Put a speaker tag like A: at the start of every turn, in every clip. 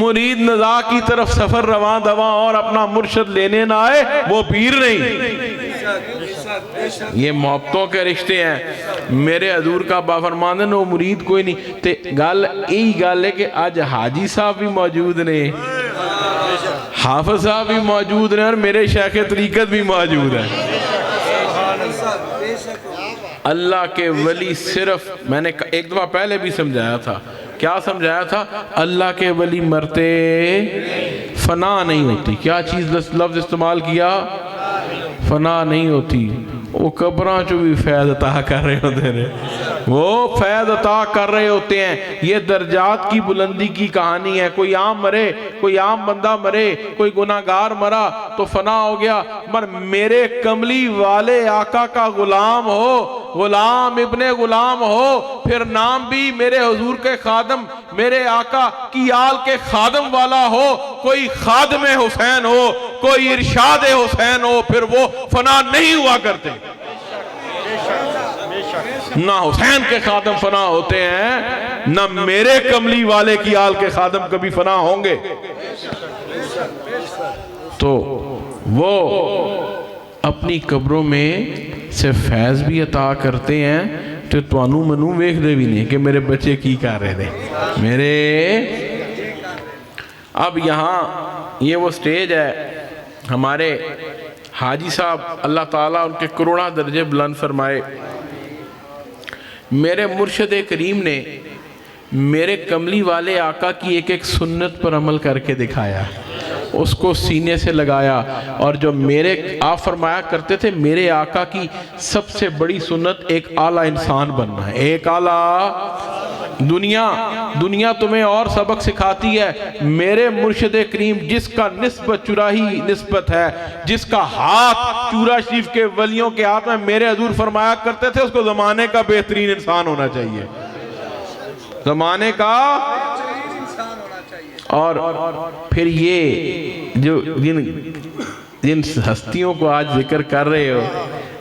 A: مرید نزا کی طرف سفر رواں دواں اور اپنا مرشد لینے نہ آئے وہ پیر نہیں۔ یہ محبتوں کے رشتے ہیں۔ میرے حضور کا بافرماندن وہ مرید کوئی نہیں تے گل یہی گل ہے کہ آج حاجی صاحب بھی موجود نے، حافظ صاحب بھی موجود ہیں، اور میرے شیخ طریقت بھی موجود ہیں۔ اللہ کے ولی صرف، میں نے ایک دفعہ پہلے بھی سمجھایا تھا، کیا سمجھایا تھا؟ اللہ کے ولی مرتے فنا نہیں ہوتی۔ کیا چیز لفظ استعمال کیا؟ فنا نہیں ہوتی۔ وہ قبراں جو بھی فیض عطا کر رہے ہوتے ہیں، وہ فیض عطا کر رہے ہوتے ہیں۔ یہ درجات کی بلندی کی کہانی ہے۔ کوئی عام مرے، کوئی عام بندہ مرے، کوئی گناہگار مرا تو فنا ہو گیا، مگر میرے کملی والے آقا کا غلام ہو، غلام ابن غلام ہو، پھر نام بھی میرے حضور کے خادم، میرے آقا کی آل کے خادم والا ہو، کوئی خادم حسین ہو، کوئی ارشاد حسین ہو، پھر وہ فنا نہیں ہوا کرتے۔ نہ حسین کے خادم فنا ہوتے ہیں، نہ میرے کملی والے کی آل کے خادم کبھی فنا ہوں گے۔ تو وہ اپنی قبروں میں سے فیض بھی عطا کرتے ہیں تو توانو منو ویکھ دے بھی نہیں کہ میرے بچے کی کر رہے تھے میرے۔ اب یہاں یہ وہ سٹیج ہے، ہمارے حاجی صاحب اللہ تعالیٰ ان کے کروڑا درجے بلند فرمائے، میرے مرشد کریم نے میرے کملی والے آقا کی ایک ایک سنت پر عمل کر کے دکھایا، اس کو سینے سے لگایا۔ اور جو میرے آپ فرمایا کرتے تھے میرے آقا کی سب سے بڑی سنت ایک اعلیٰ انسان بننا ہے، ایک اعلیٰ۔ دنیا تمہیں اور سبق سکھاتی ہے، میرے مرشد کریم جس کا نسبت چراہی نسبت ہے، جس کا ہاتھ چورا شریف کے ولیوں کے ہاتھ میں، میرے حضور فرمایا کرتے تھے اس کو زمانے کا بہترین انسان ہونا چاہیے، زمانے کا۔ اور پھر یہ جو جن ہستیوں کو آج ذکر کر رہے ہو،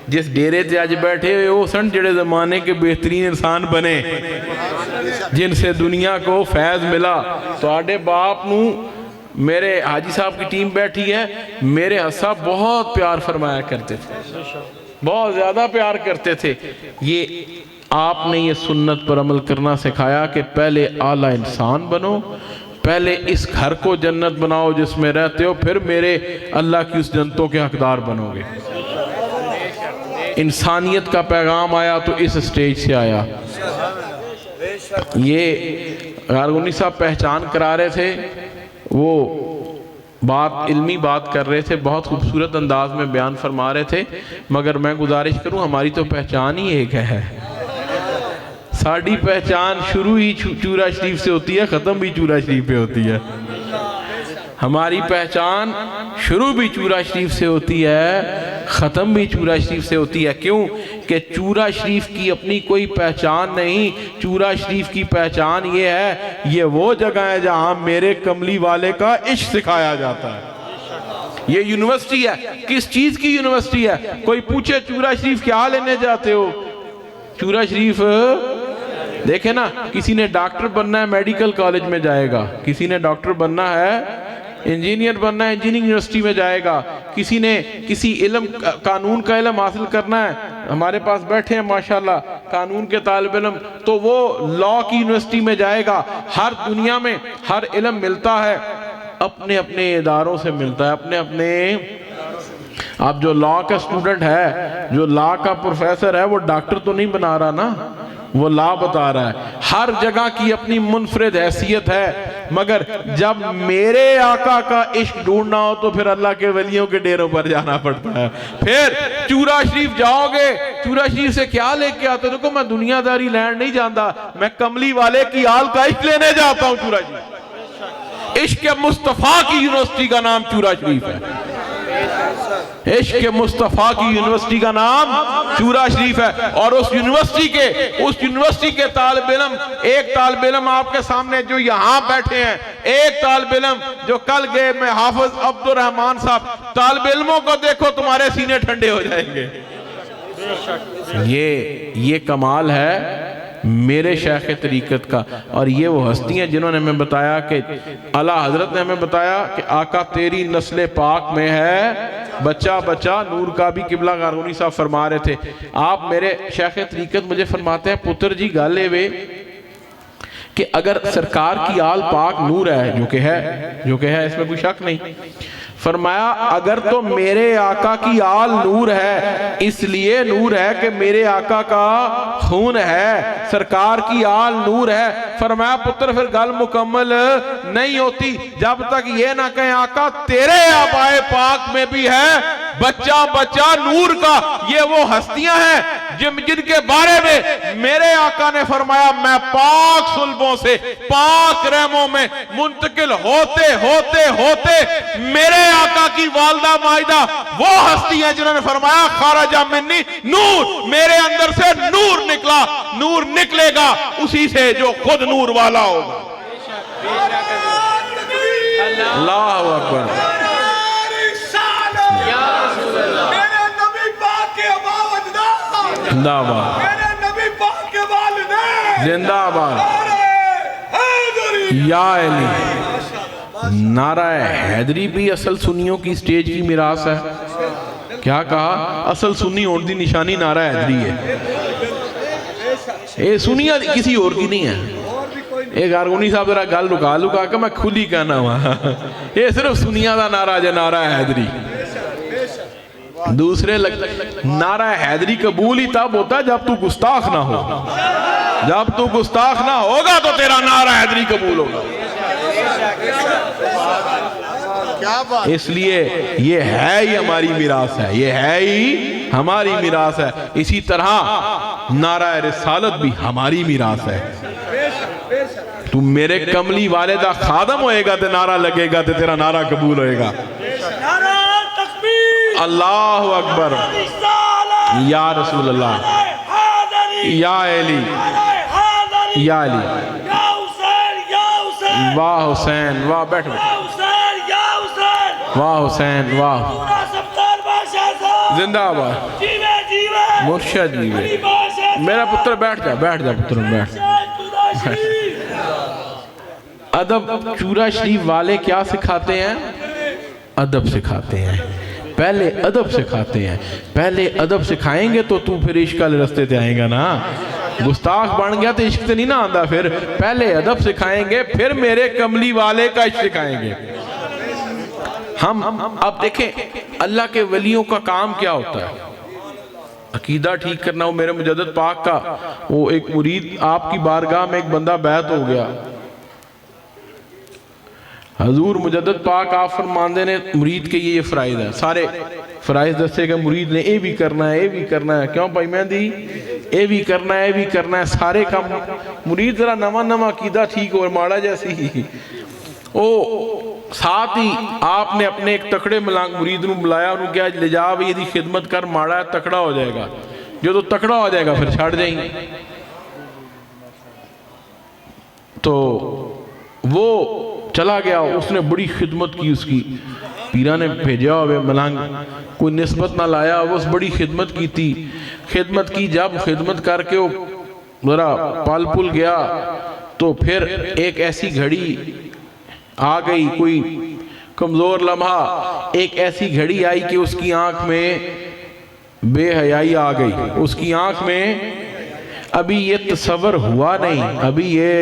A: جس ڈیرے سے آج بیٹھے ہوئے وہ سن جڑے زمانے کے بہترین انسان بنے، جن سے دنیا کو فیض ملا۔ تو آڈے باپ نو میرے حاجی صاحب کی ٹیم بیٹھی ہے، میرے صاحب بہت پیار فرمایا کرتے تھے، بہت زیادہ پیار کرتے تھے۔ یہ آپ نے یہ سنت پر عمل کرنا سکھایا کہ پہلے اعلیٰ انسان بنو، پہلے اس گھر کو جنت بناؤ جس میں رہتے ہو، پھر میرے اللہ کی اس جنتوں کے حقدار بنو گے۔ انسانیت کا پیغام آیا تو اس سٹیج سے آیا۔ یہ غارگونی صاحب پہچان کرا رہے تھے، وہ بات علمی بات کر رہے تھے، بہت خوبصورت انداز میں بیان فرما رہے تھے، مگر میں گزارش کروں ہماری تو پہچان ہی ایک ہے، ساڑھی پہچان شروع ہی چورا شریف سے ہوتی ہے، ختم بھی چورا شریف پہ ہوتی ہے۔ ہماری پہچان شروع بھی چورا شریف سے ہوتی ہے، ختم بھی چورا شریف سے ہوتی ہے۔ کیوں کہ چورا شریف کی اپنی کوئی پہچان نہیں، چورا شریف کی پہچان یہ ہے، یہ وہ جگہ ہے جہاں میرے کملی والے کا عشق سکھایا جاتا ہے۔ یہ یونیورسٹی ہے، کس چیز کی یونیورسٹی ہے؟ کوئی پوچھے چورا شریف کیا لینے جاتے ہو؟ چورا شریف دیکھیں نا، کسی نے ڈاکٹر بننا ہے میڈیکل کالج میں جائے گا، کسی نے ڈاکٹر بننا ہے انجینئر بننا ہے انجینئرنگ یونیورسٹی میں جائے گا، کسی نے کسی علم قانون کا علم حاصل کرنا ہے، ہمارے پاس بیٹھے ہیں ماشاءاللہ قانون کے طالب علم، تو وہ لاء کی یونیورسٹی میں جائے گا۔ ہر دنیا میں ہر علم ملتا ہے اپنے اپنے اداروں سے ملتا ہے، اپنے اپنے۔ اب جو لاء کا اسٹوڈنٹ ہے، جو لاء کا پروفیسر ہے، وہ ڈاکٹر تو نہیں بنا رہا نا، وہ لا بتا رہا ہے۔ ہر جگہ کی اپنی منفرد حیثیت ہے، مگر جب میرے آقا کا عشق ڈھونڈنا ہو تو پھر اللہ کے ولیوں کے ڈیروں پر جانا پڑتا ہے۔ پھر چورا شریف جاؤ گے، چورا شریف سے کیا لے کے آتے؟ دیکھو میں دنیا داری لینڈ نہیں جانتا، میں کملی والے کی آل کا عشق لینے جاتا ہوں چورا شریف۔ عشق مصطفیٰ کی یونیورسٹی کا نام چورا شریف ہے، عشق مصطفیٰ کی یونیورسٹی کا نام چورا شریف ہے۔ اور اس یونیورسٹی کے طالب علم، ایک طالب علم آپ کے سامنے جو یہاں بیٹھے ہیں، ایک طالب علم جو کل گئے میں حافظ عبد الرحمن صاحب، طالب علموں کو دیکھو تمہارے سینے ٹھنڈے ہو جائیں گے۔ یہ کمال ہے میرے شیخ طریقت کا، اور یہ وہ ہستی ہیں جنہوں نے ہمیں بتایا کہ اعلیٰ حضرت نے ہمیں بتایا کہ آقا تیری نسل پاک میں ہے بچہ بچہ نور کا بھی۔ قبلہ غارونی صاحب فرما رہے تھے، آپ میرے شیخ طریقت مجھے فرماتے ہیں پتر جی گالے وے کہ اگر سرکار کی آل پاک نور ہے، جو کہ ہے اس میں کوئی شک نہیں، فرمایا اگر تو میرے آقا کی آل نور ہے، اس لیے نور ہے کہ میرے آقا کا خون ہے، سرکار کی آل نور ہے۔ فرمایا پتر پھر گل مکمل نہیں ہوتی جب تک یہ نہ کہیں آقا تیرے آبائے پاک میں بھی ہے بچہ بچہ نور کا۔ یہ وہ ہستیاں ہیں جن کے بارے میں میرے آقا نے فرمایا میں پاک صلبوں سے پاک رحموں میں منتقل ہوتے ہوتے ہوتے میرے آقا کی والدہ مائدہ وہ ہستی ہیں جنہوں نے فرمایا خارجہ منی نور، میرے اندر سے نور نکلا، نور نکلے گا اسی سے جو خود نور والا ہوگا۔ اللہ اکبر۔ زندہ آباد، زندہ آباد، یا علی۔ نعرہ حیدری بھی اصل سنیوں کی سٹیج کی میراث ہے۔ کیا کہا؟ اصل سنی ہونے دی نشانی نعرہ حیدری ہے، یہ سنیاں کسی اور کی نہیں ہے۔ ایک غارونی صاحب ذرا گل لکا کہ میں کھلی کہنا ہوا، یہ صرف سنیاں دا نعرہ ہے نعرہ حیدری۔ دوسرے نعرہ حیدری قبول ہی تب ہوتا ہے جب تو گستاخ نہ ہو، جب تو گستاخ نہ ہوگا تو تیرا نعرہ حیدری قبول ہوگا۔ اس لیے یہ ہے ہی ہماری میراث ہے، یہ ہے ہی ہماری میراث ہے۔ اسی طرح نعرہ رسالت بھی ہماری میراث ہے۔ تو میرے کملی والدہ خادم ہوئے گا تو نعرہ لگے گا تو تیرا نعرہ قبول ہوئے گا۔ اللہ اکبر، یا رسول اللہ، یا علی، یا علی، واہ حسین، واہ بیٹھ واہ حسین، واہ زندہ آباد، مرشد جیوے۔ میرا پتر بیٹھ جا پتر بیٹھ۔ ادب چورا شریف والے کیا سکھاتے ہیں؟ ادب سکھاتے ہیں، پہلے ادب سکھاتے ہیں۔ پہلے ادب سکھائیں گے تو پھر عشق والے رستے تے آئیں گا نا۔ گستاخ بن گیا تو عشق تے نہیں نہ آندہ، پھر پہلے ادب سکھائیں گے پھر میرے کملی والے کا عشق سکھائیں گے۔ ہم اب دیکھیں اللہ کے ولیوں کا کام کیا ہوتا ہے؟ عقیدہ ٹھیک کرنا۔ وہ میرے مجدد پاک کا وہ ایک مرید، آپ کی بارگاہ میں ایک بندہ بیعت ہو گیا، حضور مجدد پاک آپ فرماندے نے مرید کے یہ فرائض ہے، سارے فرائض دستے کہ مرید نے اے بھی کرنا ہے، اے بھی کرنا ہے، کیوں بھائی مہندی اے بھی کرنا ہے، اے بھی کرنا ہے، سارے کام۔ مرید ذرا نواں عقیدہ ٹھیک اور ماڑا جیسی او ساتھ ہی آپ نے اپنے ایک تکڑے مرید نو بلایا، انہوں کیا لے جا بھی یہ خدمت کر، ماڑا ہے تکڑا ہو جائے گا، جو تو تکڑا ہو جائے گا پھر چھاڑ جائیں گے۔ تو وہ چلا گیا، اس نے بڑی خدمت کی، اس کی پیرہ نے بھیجا ہوئے ملنگ، کوئی نسبت نہ لایا، وہ اس بڑی خدمت کی تھی۔ خدمت کی، جب خدمت کر کے وہ ذرا پال پل گیا تو پھر ایک ایسی گھڑی آ گئی، کوئی کمزور لمحہ، ایک ایسی گھڑی آئی کہ اس کی آنکھ میں بے حیائی آ گئی، اس کی آنکھ میں ابھی یہ تصور ہوا نہیں، ابھی یہ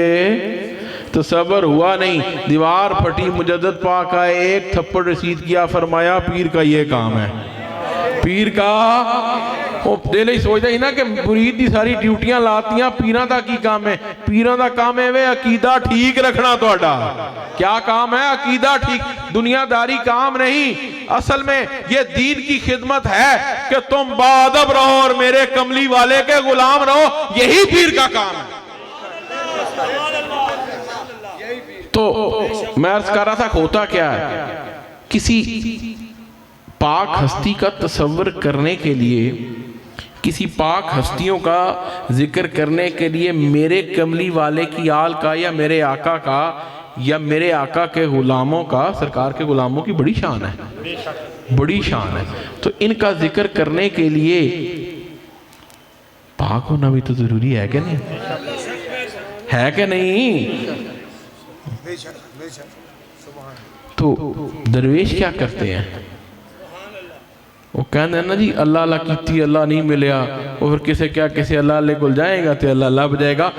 A: تصور ہوا نہیں، دیوار پھٹی، مجدد پاک آئے، ایک تھپڑ رسید کیا، فرمایا پیر کا یہ کام ہے، پیر کا وہ دل ہی سوچتا ہی نا کہ مرید دی ساری ڈیوٹیاں لاتیاں، پیران دا کی کام ہے؟ پیران دا کام ہے وہ عقیدہ ٹھیک رکھنا توڑا۔ کیا کام ہے؟ عقیدہ ٹھیک، دنیا داری کام نہیں۔ اصل میں یہ دین کی خدمت ہے کہ تم باادب رہو اور میرے کملی والے کے غلام رہو، یہی پیر کا کام ہے۔ تو میں عرض کر رہا تھا ہوتا کیا ہے، کسی پاک ہستی کا تصور کرنے کے لیے، کسی پاک ہستیوں کا ذکر کرنے کے لیے میرے کملی والے کی آل کا یا میرے آقا کا یا میرے آقا کے غلاموں کا، سرکار کے غلاموں کی بڑی شان ہے، بڑی شان ہے۔ تو ان کا ذکر کرنے کے لیے پاک ہونا بھی تو ضروری ہے کہ نہیں؟ ہے کہ نہیں؟ تو درویش کیا کرتے ہیں؟ وہ کہنے ہیں نا جی اللہ اللہ کیتی اللہ نہیں ملیا، اور کسے کیا کسے اللہ لے گل جائے گا تے اللہ لب جائے گا۔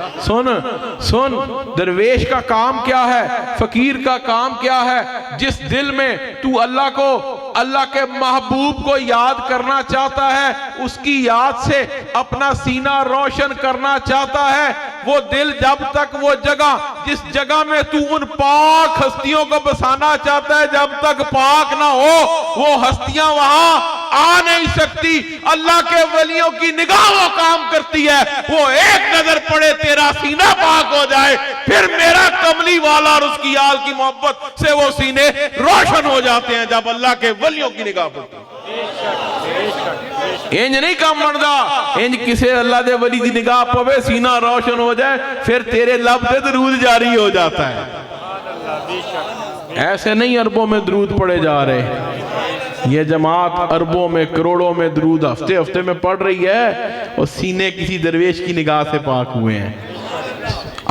A: سن درویش کا کام کیا ہے، فقیر کا کام کیا ہے؟ جس دل میں تو اللہ کے محبوب کو یاد کرنا چاہتا ہے، اس کی یاد سے اپنا سینہ روشن کرنا چاہتا ہے، وہ دل جب تک وہ جگہ جس جگہ میں تو ان پاک ہستیوں کو بسانا چاہتا ہے جب تک پاک نہ ہو، وہ ہستیاں وہاں آ نہیں سکتی۔ اللہ کے ولیوں کی نگاہ وہ کام کرتی ہے، وہ ایک نظر پڑے تیرا سینہ پاک ہو جائے، پھر میرا کملی والا اور اس کی آل کی محبت سے وہ سینے روشن ہو جاتے ہیں جب اللہ کے ولیوں کی نگاہ پڑتی ہے۔ انج نہیں کام بندا، انج کسے اللہ دے ولی دی نگاہ پوے سینہ روشن ہو جائے پھر تیرے لب تے درود جاری ہو جاتا ہے۔ ایسے نہیں عربوں میں درود پڑے جا رہے، یہ جماعت عربوں میں کروڑوں میں درود ہفتے میں پڑھ رہی ہے، اور سینے کسی درویش کی نگاہ سے پاک ہوئے ہیں۔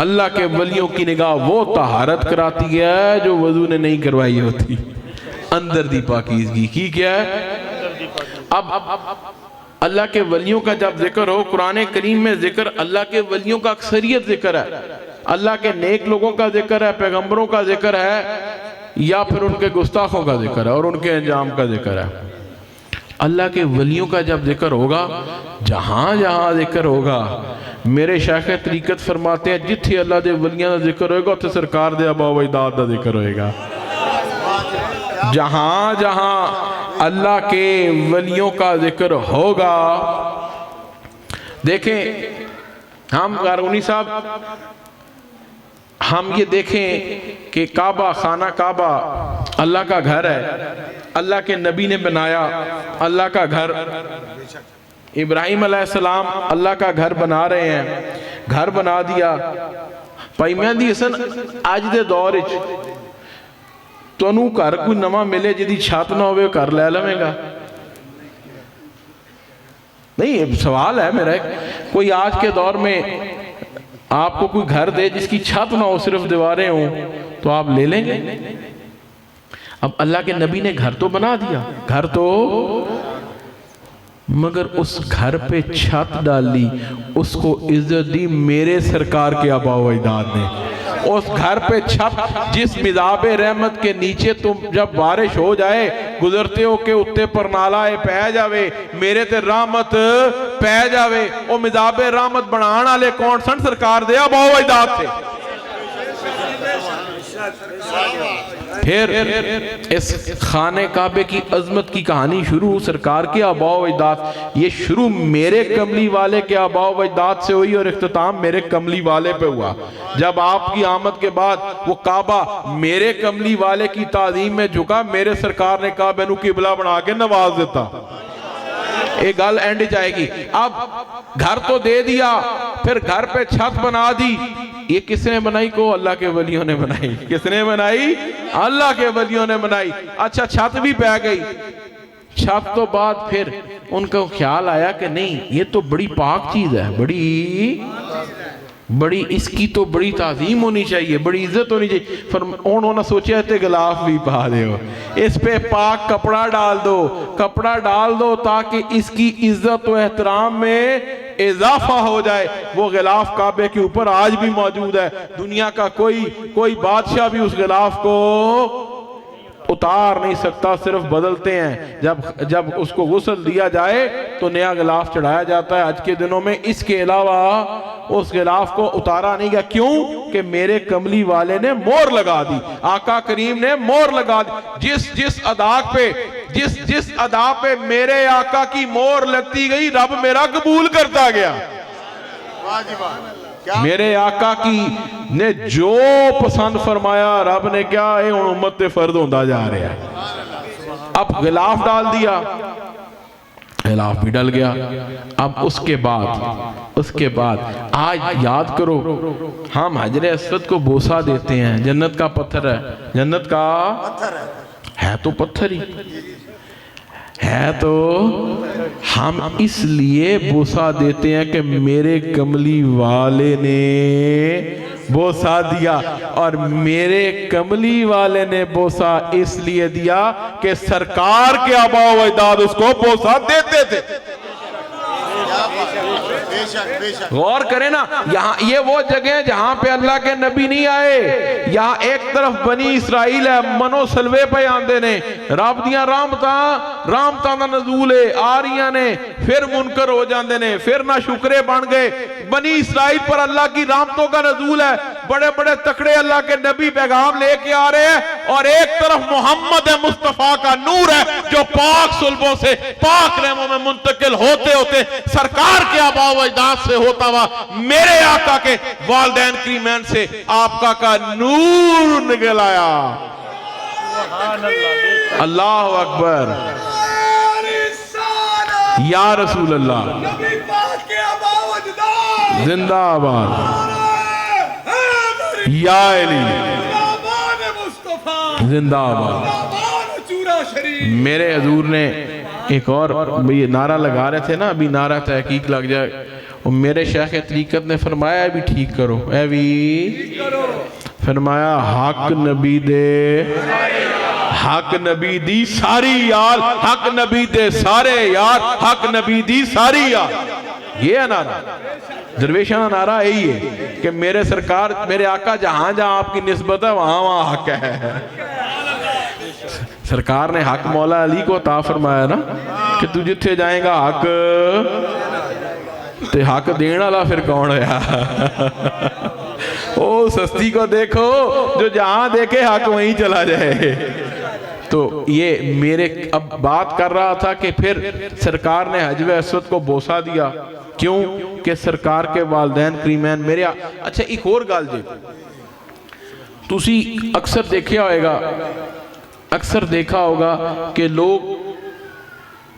A: اللہ کے ولیوں کی نگاہ وہ طہارت کراتی ہے جو وضو نے نہیں کروائی ہوتی، اندر دی پاکیزگی کی کیا ہے۔ اب اللہ کے ولیوں کا جب ذکر ہو، قرآن کریم میں ذکر اللہ کے ولیوں کا اکثریت ذکر ہے، اللہ کے نیک لوگوں کا ذکر ہے، پیغمبروں کا ذکر ہے، یا پھر ان کے گستاخوں کا ذکر ہے اور ان کے انجام کا ذکر ہے۔ اللہ کے ولیوں کا جب ذکر ہوگا، جہاں جہاں ذکر ہوگا، میرے شیخ طریقت فرماتے ہیں جتھے اللہ دے ولیوں کا ذکر ہوئے گا اتھے سرکار دے آبا و اجداد کا ذکر ہوئے گا۔ جہاں جہاں اللہ کے ولیوں کا ذکر ہوگا، دیکھیں ہم قارونی صاحب، ہم یہ دیکھیں کہ کعبہ، خانہ کعبہ اللہ کا گھر ہے، اللہ کے نبی نے بنایا اللہ کا گھر۔ ابراہیم علیہ السلام اللہ کا گھر بنا رہے ہیں، گھر بنا دیا۔ بھائی مہندی حسن آج دے دور تو انہوں گھر کوئی نواں ملے جدی چھت نہ ہوئے گھر لے لویں گا؟ نہیں، سوال ہے میرا، کوئی آج کے دور میں آپ کو کوئی گھر دے جس کی چھت نہ ہو صرف دیواریں ہوں تو آپ لے لیں گے؟ اب اللہ کے نبی نے گھر تو بنا دیا، گھر تو، مگر اس گھر پہ چھت ڈالی، اس کو عزت دی میرے سرکار کے آبا و اجداد نے۔ اس گھر پہ چھت جس مذاب رحمت کے نیچے تم جب بارش ہو جائے گزرتے ہو کہ اتے پر نالائے پہ جاوے، میرے تے رحمت پہ جاوے، او مذاب رحمت بنانا لے کون سن؟ سرکار دے آبا و اجداد تھے۔ پھر اس خانہ کعبے کی عظمت کی کہانی شروع سرکار کے آبا و اجداد، یہ شروع میرے کملی والے کے آبا و اجداد سے ہوئی اور اختتام میرے کملی والے پہ ہوا۔ جب آپ کی آمد کے بعد وہ کعبہ میرے کملی والے کی تعظیم میں جھکا، میرے سرکار نے کعبے نو قبلہ بنا کے نواز دیتا۔ ایک گل اینڈ جائے گی۔ اب گھر تو دے دیا، پھر گھر پہ چھت بنا دی۔ یہ کس نے بنائی؟ کو اللہ کے ولیوں نے بنائی۔ کس نے بنائی؟ اللہ کے ولیوں نے بنائی۔ اچھا چھت بھی پہ گئی، چھت تو بعد پھر ان کو خیال آیا کہ نہیں یہ تو بڑی پاک چیز ہے، بڑی اس کی تو بڑی تعظیم ہونی چاہیے، بڑی عزت ہونی چاہیے۔ انہوں نے سوچا ہے غلاف بھی پا دے ہو، اس پہ پاک کپڑا ڈال دو تاکہ اس کی عزت و احترام میں اضافہ ہو جائے۔ وہ غلاف کعبے کے اوپر آج بھی موجود ہے، دنیا کا کوئی بادشاہ بھی اس غلاف کو اتار نہیں سکتا، صرف بدلتے ہیں۔ جب اس کو غسل دیا جائے تو نیا غلاف چڑھایا جاتا ہے۔ آج کے دنوں میں اس کے علاوہ اس غلاف کو اتارا نہیں گیا۔ کیوں؟ کہ میرے کملی والے نے مور لگا دی، آقا کریم نے مور لگا دی۔ جس ادا پہ میرے آقا کی مور لگتی گئی، رب میرا قبول کرتا گیا۔ میرے آقا کی نے جو پسند فرمایا رب نے کیا ہے امت تے فرد ہوندہ جا رہا ہے۔ اب غلاف ڈال دیا، غلاف بھی ڈل گیا۔ اب اس کے بعد آج یاد کرو، ہم حجر اسود کو بوسہ دیتے ہیں، جنت کا پتھر ہے، جنت کا ہے تو پتھر ہی ہے، تو ہم اس لیے بوسہ دیتے ہیں کہ میرے کملی والے نے بوسا دیا، اور میرے کملی والے نے بوسا اس لیے دیا کہ سرکار کے آباء و اجداد اس کو بوسا دیتے تھے۔ غور کریں نا، یہاں یہ وہ جگہ جہاں پہ اللہ کے نبی نہیں آئے، یہاں ایک طرف بنی اسرائیل ہے، منو سلوے پہ آندے نے، رب دیاں رامتاں دا نزول ہے آ رہیاں نے، پھر منکر ہو جاندے نے، پھر نہ شکرے بن گئے۔ بنی اسرائیل پر اللہ کی رحمتوں کا نزول ہے، بڑے بڑے تکڑے اللہ کے نبی پیغام لے کے آ رہے ہیں، اور ایک طرف محمد مصطفیٰ کا نور ہے جو پاک صلبوں سے پاک رحموں میں منتقل ہوتے ہوتے سرکار کے آباء و اجداد سے ہوتا ہوا میرے آقا کے والدین کریمین سے آپ کا نور نکل آیا۔ اللہ اکبر، یا رسول اللہ، زندہ آباد، یا علی، زندہ آباد۔ میرے حضور نے ایک اور یہ نعرہ لگا رہے تھے نا، ابھی نعرہ تحقیق لگ جائے، اور میرے شیخ طریقت نے فرمایا ابھی ٹھیک کرو، اے بھی فرمایا حق نبی دے، حق نبی دی ساری یار، حق نبی دے سارے یار، حق نبی دی ساری یار۔ یہ ہے نعرہ، درویشانہ نعرہ یہی ہے کہ میرے سرکار، میرے آقا جہاں جہاں آپ کی نسبت ہے وہاں وہاں حق ہے۔ سرکار نے حق مولا علی کو عطا فرمایا نا کہ تو جتھے جائیں گا حق، تے حق دینا لا پھر کون ہے؟ او سستی کو دیکھو جو جہاں دیکھے حق وہیں چلا جائے۔ تو یہ میرے اب بات کر رہا تھا کہ پھر سرکار نے حجر اسود کو بوسا دیا، کیوں کہ سرکار کے والدین کریمین میرے اچھا ایک اور گال جے تُسی اکثر دیکھیا ہوئے گا، اکثر دیکھا ہوگا کہ لوگ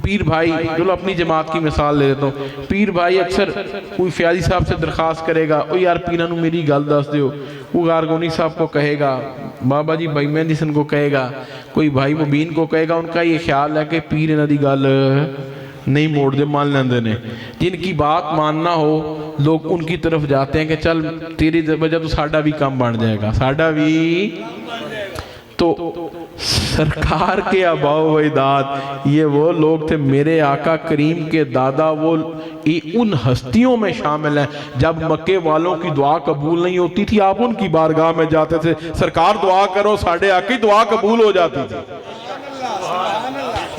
A: پیر بھائی، جو اپنی جماعت کی مثال لے دیتا ہوں، پیر بھائی اکثر کوئی فیاضی صاحب سے درخواست کرے گا، او یار پیرانو میری گل دس دیو، وہ غارگونی صاحب کو کہے گا، بابا جی بھائی مہندی سن کو کہے گا، کوئی بھائی مبین کو کہے گا، ان کا یہ خیال ہے کہ پیر انہاں دی گل نہیں موڑ دے، مان لیندے نے۔ جن کی بات ماننا ہو لوگ ان کی طرف جاتے ہیں کہ چل تیری وجہ تو ساڈا بھی کم بن جائے گا، ساڈا بھی۔ تو سرکار کے آباء و اجداد یہ وہ لوگ تھے، میرے آقا کریم کے دادا وہ ان ہستیوں میں شامل ہیں۔ جب مکے والوں کی دعا قبول نہیں ہوتی تھی آپ ان کی بارگاہ میں جاتے تھے، سرکار دعا کرو، ساڑھے آقی دعا قبول ہو جاتی تھی۔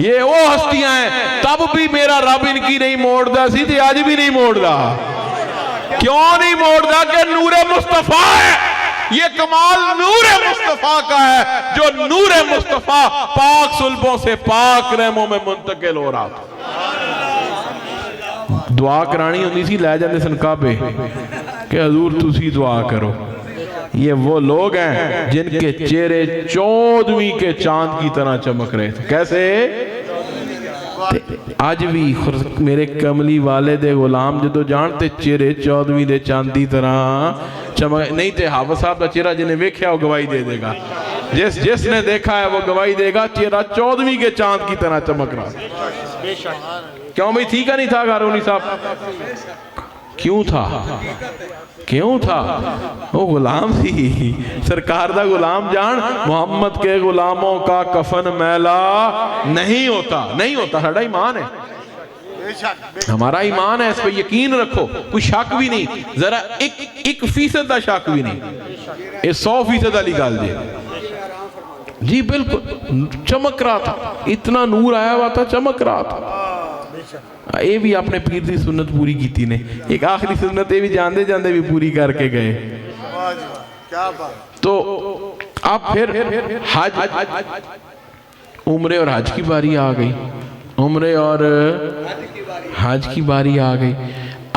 A: یہ وہ ہستیاں ہیں، تب بھی میرا رب ان کی نہیں موڑ دا سی تھی، آج بھی نہیں موڑ دا۔ کیوں نہیں موڑ دا؟ کہ نور مصطفیٰ ہے، یہ کمال نور مصطفیٰ کا ہے، جو نور مصطفیٰ پاک صلبوں سے پاک رحموں میں منتقل ہو رہا تھا۔ دعا کرانی ہوندی سی لے جاندے سن کعبے کہ حضور تسی دعا کرو۔ یہ وہ لوگ ہیں جن کے چہرے 14ویں کے چاند کی طرح چمک رہے تھے۔ کیسے؟ آج بھی میرے کملی والے دے غلام جدو جانتے چہرے 14ویں دے چاند کی طرح چمک نہیں تھے۔ حافظ صاحب کا چہرہ جنہیں ویکھیا وہ گواہی دے دے گا، جس نے دیکھا ہے وہ گواہی دے گا، چہرہ 14ویں کے چاند کی طرح چمک رہا۔ کیوں بھئی تھی کا نہیں تھا غارونی صاحب؟ کیوں تھا؟ کیوں تھا؟ وہ غلام تھی، سرکار دا غلام جان، محمد کے غلاموں کا کفن میلا نہیں ہوتا، نہیں ہوتا، ساڑھا ایمان ہے، ہمارا ایمان ہے، اس پہ یقین رکھو، کوئی شک بھی نہیں، ذرا 1% دا شک بھی نہیں، یہ 100% علی گال دے جی بالکل چمک رہا تھا، اتنا نور آیا ہوا تھا، چمک رہا تھا۔ اے بھی اپنے پیر دی سنت پوری کی تھی نے، ایک آخری سنت اے بھی جاندے جاندے بھی پوری کر کے گئے۔ تو اب پھر حج، عمرے اور حج کی باری آ گئی، عمرے اور حج کی باری آ گئی۔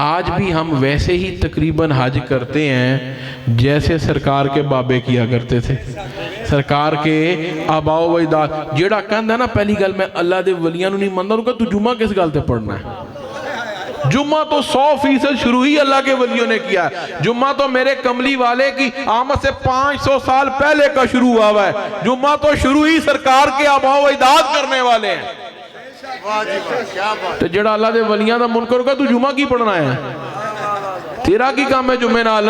A: آج بھی ہم ویسے ہی تقریباً حج کرتے ہیں جیسے سرکار کے بابے کیا کرتے تھے، سرکار کے آباء و اجداد۔ جیڑا کہندہ ہے نا پہلی گل میں اللہ دے ولیاں نو نہیں مندہ، انہوں کہا تو جمعہ کس گل تے پڑھنا ہے؟ جمعہ تو 100% شروع ہی اللہ کے ولیوں نے کیا ہے۔ جمعہ تو میرے کملی والے کی آمد سے 500 سال پہلے کا شروع ہوا ہے۔ جمعہ تو شروع ہی سرکار کے آباء و اجداد کرنے والے ہیں۔ تو جڑا اللہ دے ولیاں دا منکر کا تو جمعہ کی پڑھنا ہے؟ تیرا کی کام ہے جمعہ نال؟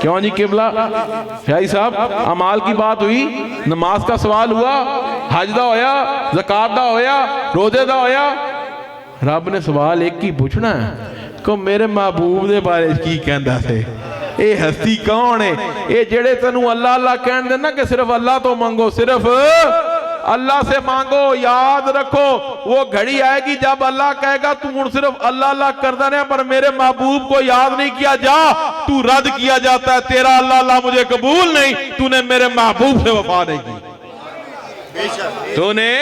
A: کیوں جی قبلہ شاہی صاحب اعمال کی بات ہوئی, نماز کا سوال ہوا, حج دا ہویا, زکات دا ہویا, روزے دا ہویا, رب نے سوال ایک کی پوچھنا ہے کہ میرے محبوب دے بارے کی کہندا سے, اے ہستی کون ہے, اے جڑے تنو اللہ اللہ کہن دینا کہ صرف اللہ تو مانگو, صرف اللہ سے مانگو. یاد رکھو وہ گھڑی آئے گی جب اللہ کہے گا تم صرف اللہ اللہ کردہ رہے, پر میرے محبوب کو یاد نہیں کیا جا, تو رد کیا جاتا ہے, تیرا اللہ اللہ مجھے قبول نہیں, تو نے میرے محبوب سے وفا نہیں کی, تو نے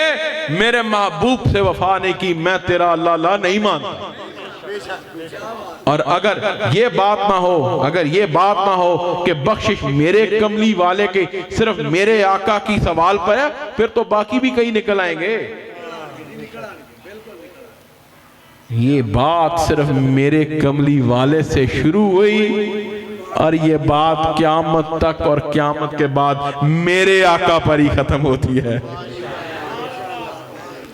A: میرے محبوب سے وفا نہیں کی, میں تیرا اللہ اللہ نہیں مانتا. اور اگر یہ بات نہ ہو, اگر یہ بات نہ ہو کہ بخشش میرے کملی والے کے صرف میرے آقا کی سوال پر ہے, پھر تو باقی بھی کہیں نکل آئیں گے. یہ بات صرف میرے کملی والے سے شروع ہوئی اور یہ بات قیامت تک اور قیامت کے بعد میرے آقا پر ہی ختم ہوتی ہے.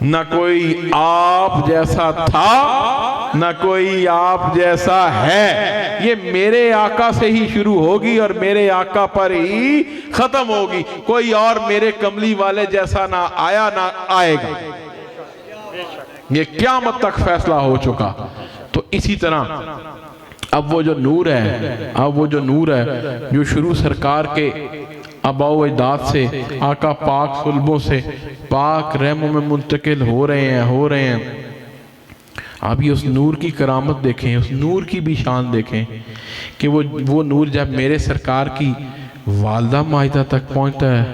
A: نہ کوئی آپ جیسا تھا نہ کوئی آپ جیسا ہے, یہ میرے آقا سے ہی شروع ہوگی اور میرے آقا پر ہی ختم ہوگی. کوئی اور میرے کملی والے جیسا نہ آیا نہ آئے گا. یہ قیامت تک فیصلہ ہو چکا. تو اسی طرح اب وہ جو نور ہے, اب وہ جو نور ہے جو شروع سرکار کے آباء و اجداد سے آقا پاک صلبوں سے پاک رحموں میں منتقل ہو رہے ہیں. آپ یہ اس نور کی کرامت دیکھیں, اس نور کی بھی شان دیکھیں کہ وہ نور جب میرے سرکار کی والدہ ماجدہ تک پہنچتا ہے,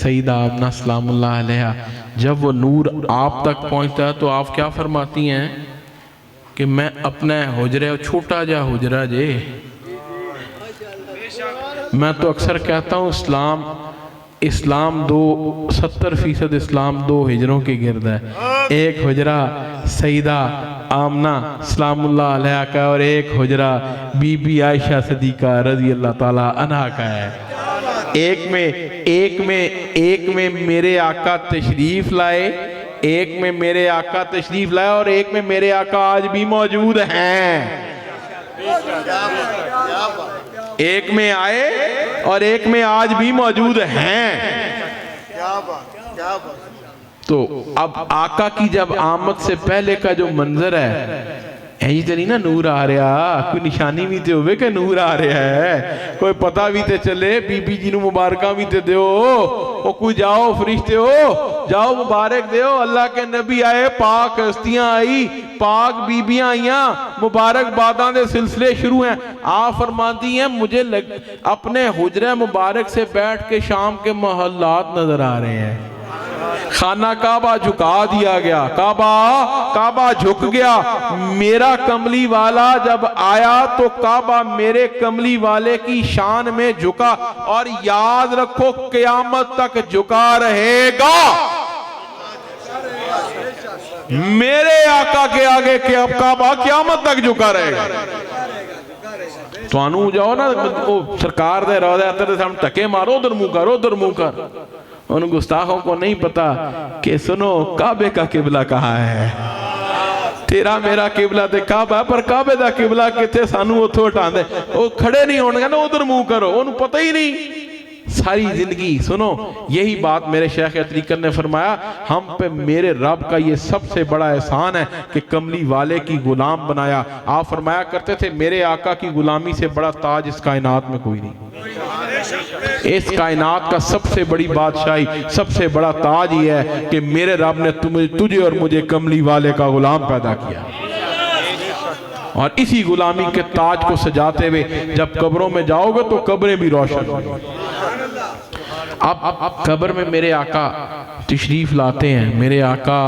A: سیدہ آمنہ سلام اللہ علیہ, جب وہ نور آپ تک پہنچتا ہے تو آپ کیا فرماتی ہیں کہ میں اپنا حجرہ, چھوٹا جا حجرہ جے. میں تو اکثر کہتا ہوں اسلام 70% اسلام 2 ہجروں کی گرد ہے. ایک حجرہ سیدہ آمنہ سلام اللہ علیہ کا اور ایک حجرہ بی بی عائشہ صدیقہ رضی اللہ تعالیٰ عنہ کا ہے. ایک میں میرے آقا تشریف لائے, ایک میں میرے آقا تشریف لائے اور ایک میں میرے آقا آج بھی موجود ہیں. ایک میں آئے اور ایک میں آج بھی موجود ہیں. تو اب آقا کی جب آمد سے پہلے کا جو منظر ہے, یہی تو نہیں نا نور آ رہا, کوئی نشانی بھی تے ہوئے کہ نور آ رہا ہے, کوئی پتہ بھی تے چلے, بی بی جی نو مبارکہ بھی تے دیو, او کوئی جاؤ فرشتے ہو جاؤ مبارک دیو, اللہ کے نبی آئے, پاک ہستیاں آئی, پاک بیبیاں آئیاں, مبارک باداں دے سلسلے شروع ہیں. آپ فرماتی ہیں مجھے اپنے حجرہ مبارک سے بیٹھ کے شام کے محلات نظر آ رہے ہیں. خانہ کعبہ جھکا دیا گیا, کعبہ جھک گیا. میرا کملی والا جب آیا تو کعبہ میرے کملی والے کی شان میں جھکا, اور یاد رکھو قیامت تک جھکا رہے گا. میرے آقا کے آگے کعبہ قیامت تک جھکا رہے گا. تو انہوں جاؤ نا سرکار دے روضہ اطہر دے سامنے ٹکے مارو, ادھر منہ کر. ان گستاخوں کو نہیں پتا کہ سنو کعبے کا قبلہ کہاں ہے. تیرا میرا قبلہ تے کعبہ, پر کعبے دا قبلہ کتے سانو اتھو ہٹا دے, وہ کھڑے نہیں ہونے گا نا, ادھر منہ کرو, انہوں پتہ ہی نہیں. ساری زندگی سنو, یہی بات میرے شیخ طریقت نے فرمایا, ہم پہ میرے رب کا یہ سب سے بڑا احسان ہے کہ کملی والے کی غلام بنایا. آپ فرمایا کرتے تھے میرے آقا کی غلامی سے بڑا تاج اس کائنات میں کوئی نہیں. اس کائنات کا سب سے بڑی بادشاہی, سب سے بڑا تاج یہ ہے کہ میرے رب نے تجھے اور مجھے کملی والے کا غلام پیدا کیا. اور اسی غلامی کے تاج کو سجاتے ہوئے جب قبروں میں جاؤ گے تو قبریں بھی روشن ہوں گی. اب قبر میں میرے آقا تشریف لاتے ہیں. میرے آقا,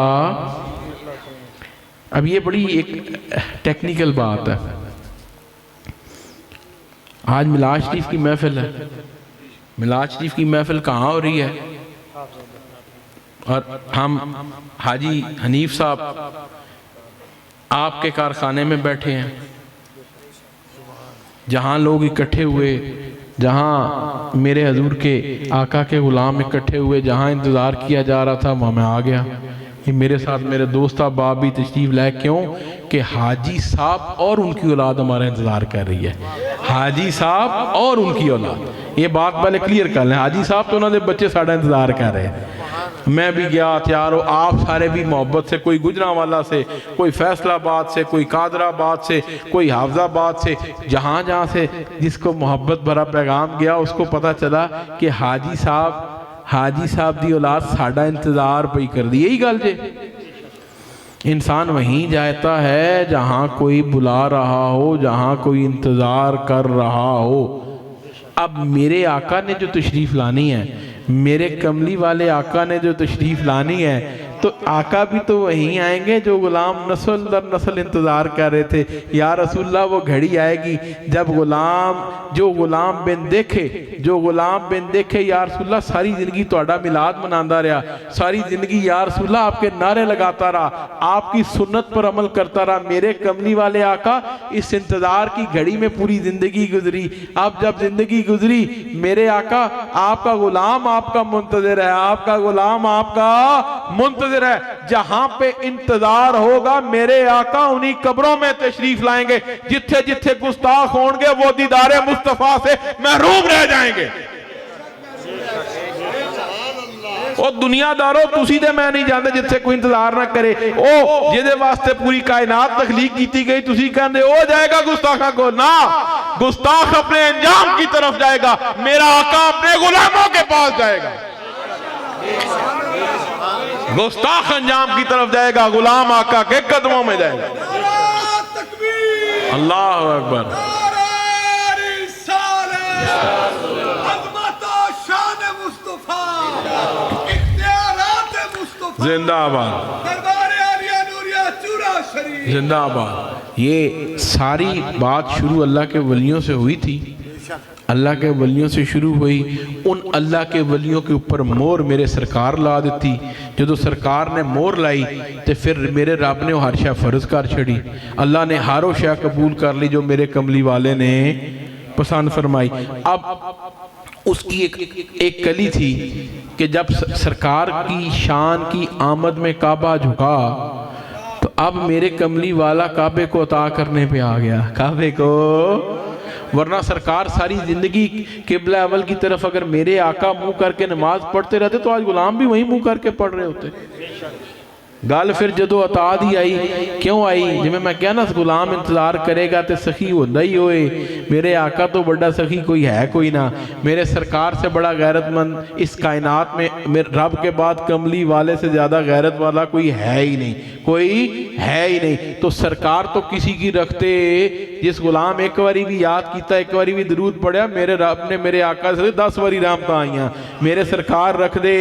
A: اب یہ بڑی ایک ٹیکنیکل بات ہے. آج میلاد شریف کی محفل ہے. میلاد شریف کی محفل کہاں ہو رہی ہے؟ اور ہم حاجی حنیف صاحب آپ کے کارخانے میں بیٹھے ہیں, جہاں لوگ اکٹھے ہوئے, جہاں میرے حضور کے آقا کے غلام اکٹھے ہوئے, جہاں انتظار کیا جا رہا تھا وہاں میں آ گیا. یہ میرے ساتھ میرے دوست احباب بھی تشریف لائے. کیوں کہ حاجی صاحب اور ان کی اولاد ہمارا انتظار کر رہی ہے. حاجی صاحب اور ان کی اولاد, یہ بات پہلے کلیئر کر لیں. حاجی صاحب تو انہوں نے بچے ساڑھا انتظار کر رہے ہیں. میں بھی گیا تیار ہو, آپ سارے بھی محبت سے, کوئی گجرانوالہ سے, کوئی فیصل آباد سے, کوئی قادر آباد سے, کوئی حافظ آباد سے, جہاں جہاں سے جس کو محبت بھرا پیغام گیا اس کو پتہ چلا کہ حاجی صاحب دی اولاد ساڑھا انتظار پہ کر دی. یہی گل جے. انسان وہیں جاتا ہے جہاں کوئی بلا رہا ہو, جہاں کوئی انتظار کر رہا ہو. اب میرے آقا نے جو تشریف لانی ہے, میرے کملی والے آقا نے جو تشریف لانی ہے, تو آقا بھی تو وہیں آئیں گے جو غلام نسل در نسل انتظار کر رہے تھے. یا رسول اللہ وہ گھڑی آئے گی جب جو غلام بن دیکھے یا رسول اللہ ساری زندگی توڑا میلاد مناندہ رہا, ساری زندگی یا رسول اللہ آپ کے نعرے لگاتا رہا, آپ کی سنت پر عمل کرتا رہا. میرے کملی والے آقا اس انتظار کی گھڑی میں پوری زندگی گزری. اب جب زندگی گزری, میرے آقا آپ کا غلام آپ کا منتظر ہے, آپ کا غلام آپ کا منتظر ہے. جہاں پہ انتظار ہوگا میرے آقا انہی قبروں میں تشریف لائیں گے. جتھے جتھے گستاخ ہون گے وہ دیدار مصطفیٰ سے محروم رہ جائیں گے. او دنیا دارو تسی دے میں نہیں جاندے جتھے کوئی انتظار نہ کرے. او جدے واسطے پوری کائنات تخلیق کیتی گئی تسی کہندے او جائے گا گستاخہ کو. نا, گستاخ اپنے انجام کی طرف جائے گا, میرا آقا اپنے غلاموں کے پاس جائے گا. گستاخ انجام کی طرف جائے گا, غلام آقا کے قدموں میں جائے گا. اللہ اکبر. زندہ آباد, زندہ آباد. یہ ساری بات شروع اللہ کے ولیوں سے ہوئی تھی, اللہ کے ولیوں سے شروع ہوئی. ان اللہ کے ولیوں کے اوپر مور میرے سرکار لا دیتی. جو سرکار نے مور لائی تو پھر میرے رب نے ہر شے فرض کر چھڑی. اللہ نے ہر وہ شے قبول کر لی جو میرے کملی والے نے پسند فرمائی. اب اس کی ایک کلی تھی کہ جب سرکار کی شان کی آمد میں کعبہ جھکا تو اب میرے کملی والا کعبے کو عطا کرنے پہ آ گیا. کعبے کو, ورنہ سرکار ساری زندگی قبلہ اول کی طرف اگر میرے آقا منہ کر کے نماز پڑھتے رہتے تو آج غلام بھی وہیں منہ کر کے پڑھ رہے ہوتے. گل پھر جدو عطا دی آئی, کیوں آئی؟ جب میں کہنا غلام انتظار کرے گا تے سخی ہوندہ ہی ہوئے. میرے آقا تو بڑا سخی کوئی ہے کوئی نہ, میرے سرکار سے بڑا غیرت مند اس کائنات میں رب کے بعد کملی والے سے زیادہ غیرت والا کوئی ہے ہی نہیں, کوئی ہے ہی نہیں. تو سرکار تو کسی کی رکھتے, جس غلام ایک واری بھی یاد کیتا, ایک واری بھی درود پڑھیا, میرے رب نے میرے آقا سے 10 واری رحمتاں آئیاں, میرے سرکار رکھ دے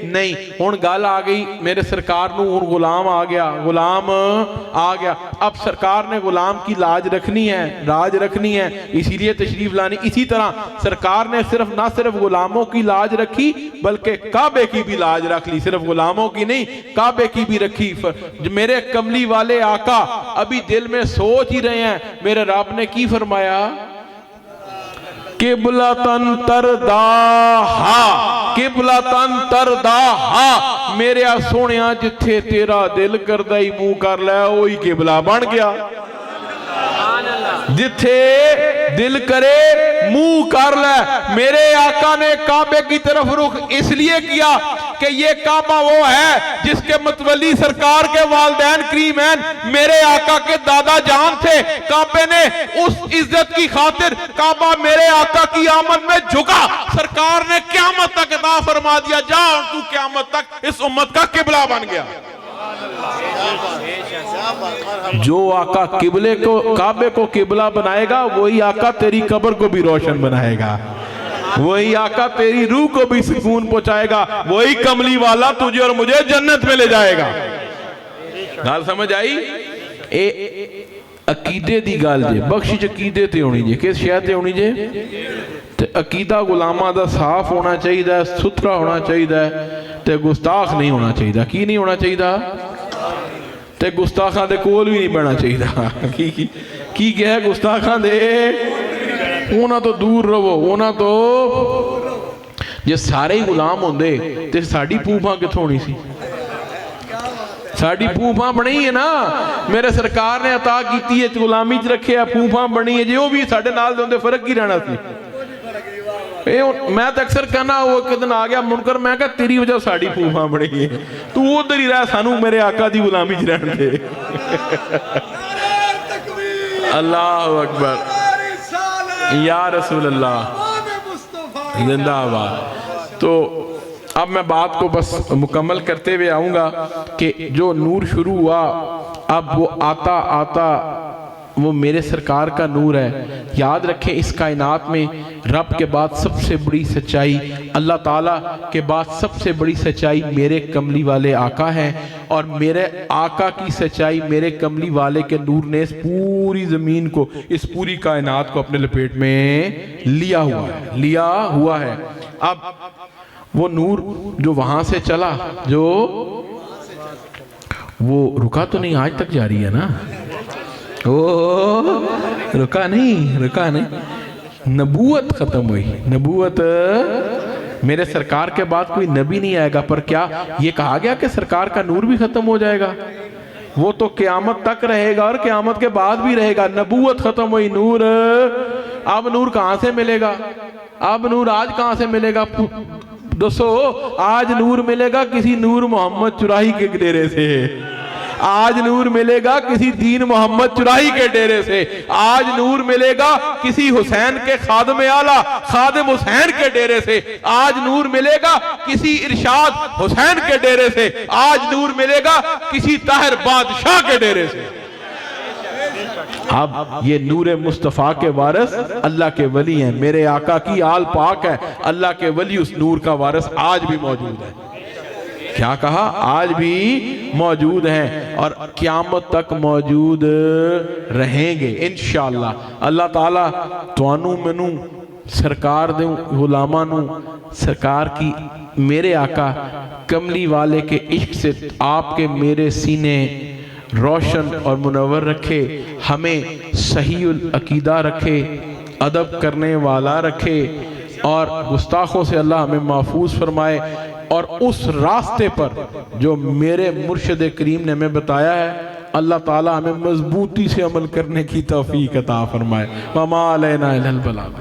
A: نہیں. ہن گل آ گئی میرے سرکار نو, ہن غلام آ گیا, غلام آ گیا. اب سرکار نے غلام کی لاج رکھنی ہے, راج رکھنی ہے, اسی لیے تشریف لانی. اسی طرح سرکار نے نہ صرف غلاموں کی لاج رکھی بلکہ کعبے کی بھی لاج رکھ لی. صرف غلاموں کی نہیں, کعبے کی بھی رکھی. میرے کملی والے آقا ابھی دل میں سوچ ہی رہے ہیں میرے رب نے کی فرمایا, قبلتن ترداہا, قبلتن ترداہا. میرے سونیاں جتھے تیرا دل کردہ ہی منہ کر لے وہی قبلہ بن گیا. جتھے دل کرے منہ کر لے. میرے آقا نے کعبے کی طرف رخ اس لیے کیا کہ یہ کعبہ وہ ہے جس کے متولی سرکار کے والدین کریمین میرے آقا کے دادا جان تھے. کعبے نے اس عزت کی خاطر کعبہ میرے آقا کی آمد میں جھکا. سرکار نے قیامت تک عطا فرما دیا, جا اور تو قیامت تک اس امت کا قبلہ بن گیا. جو آقا قبلے کو, کعبے کو قبلہ بنائے گا وہی آقا تیری قبر کو بھی روشن بنائے گا, وہی آقا تیری روح کو بھی سکون پہنچائے گا, وہی کملی والا تجھے اور مجھے جنت میں لے جائے گا. گال سمجھ آئی؟ عقیدے دی گال جے, بخشش عقیدے تے ہونی جے. کس شے تے ہونی جے؟ تے عقیدہ غلامہ دا صاف ہونا چاہیے, ستھرا ہونا چاہیے, تے گستاخ نہیں ہونا چاہیے. کی نہیں ہونا چاہیے؟ تے گستاخاں دے کول بھی نہیں بڑھنا چاہیے. کی کیا ہے گستاخاں دے, اونا تو دور رہو. اونا تو جے سارے ہی غلام ہوندے تے ساڑی پوپاں کتھوں ہونی سی, ساڑی پھوپاں بنی ہے نا میرے سرکار نے عطا کیتی ہے غلامی چ رکھے ہے پھوپاں بنی ہے جو بھی ساڑے نال دے فرق کی رہنا سی میں تو اکثر کہنا وہ ایک دن آگیا منکر میں کہا تیری وجہ ساڑی پھوپاں بنی ہے تو وہ ادھر ہی رہا سانو میرے آقا دی غلامی چ رہن دے اللہ اکبر یا رسول اللہ زندہ آباد۔ تو اب میں بات کو بس مکمل کرتے ہوئے آؤں گا کہ جو نور شروع ہوا اب وہ آتا آتا وہ میرے سرکار کا نور ہے۔ یاد رکھیں اس کائنات میں رب کے بعد سب سے بڑی سچائی اللہ تعالیٰ کے بعد سب سے بڑی سچائی میرے کملی والے آقا ہے، اور میرے آقا کی سچائی میرے کملی والے کے نور نے اس پوری زمین کو اس پوری کائنات کو اپنے لپیٹ میں لیا ہوا ہے۔ اب وہ نور جو وہاں سے چلا جو وہ رکا تو نہیں آج تک جاری ہے نا رکا نہیں نبوت ختم ہوئی نبوت میرے سرکار کے بعد کوئی نبی نہیں آئے گا پر کیا یہ کہا گیا کہ سرکار کا نور بھی ختم ہو جائے گا وہ تو قیامت تک رہے گا اور قیامت کے بعد بھی رہے گا نبوت ختم ہوئی نور اب نور کہاں سے ملے گا اب نور آج کہاں سے ملے گا دوستو آج نور ملے گا کسی نور محمد چراہی کے ڈیرے سے آج نور ملے گا کسی دین محمد چراہی کے ڈیرے سے آج نور ملے گا کسی حسین کے خادم اعلیٰ خادم حسین کے ڈیرے سے آج نور ملے گا کسی ارشاد حسین کے ڈیرے سے آج نور ملے گا کسی طاہر بادشاہ کے ڈیرے سے اب یہ نور مصطفیٰ کے وارث اللہ کے ولی ہیں میرے آقا کی آل پاک ہے اللہ کے ولی اس نور کا وارث آج بھی موجود ہے کیا کہا آج بھی موجود ہیں اور قیامت تک موجود رہیں گے انشاءاللہ اللہ تعالیٰ توانو منو سرکار دوں غلامانو سرکار کی میرے آقا کملی والے کے عشق سے آپ کے میرے سینے روشن اور منور رکھے ہمیں صحیح العقیدہ رکھے ادب کرنے والا رکھے اور گستاخوں سے اللہ ہمیں محفوظ فرمائے اور اس راستے پر جو میرے مرشد کریم نے ہمیں بتایا ہے اللہ تعالیٰ ہمیں مضبوطی سے عمل کرنے کی توفیق عطا فرمائے وما علینا الا البلاغ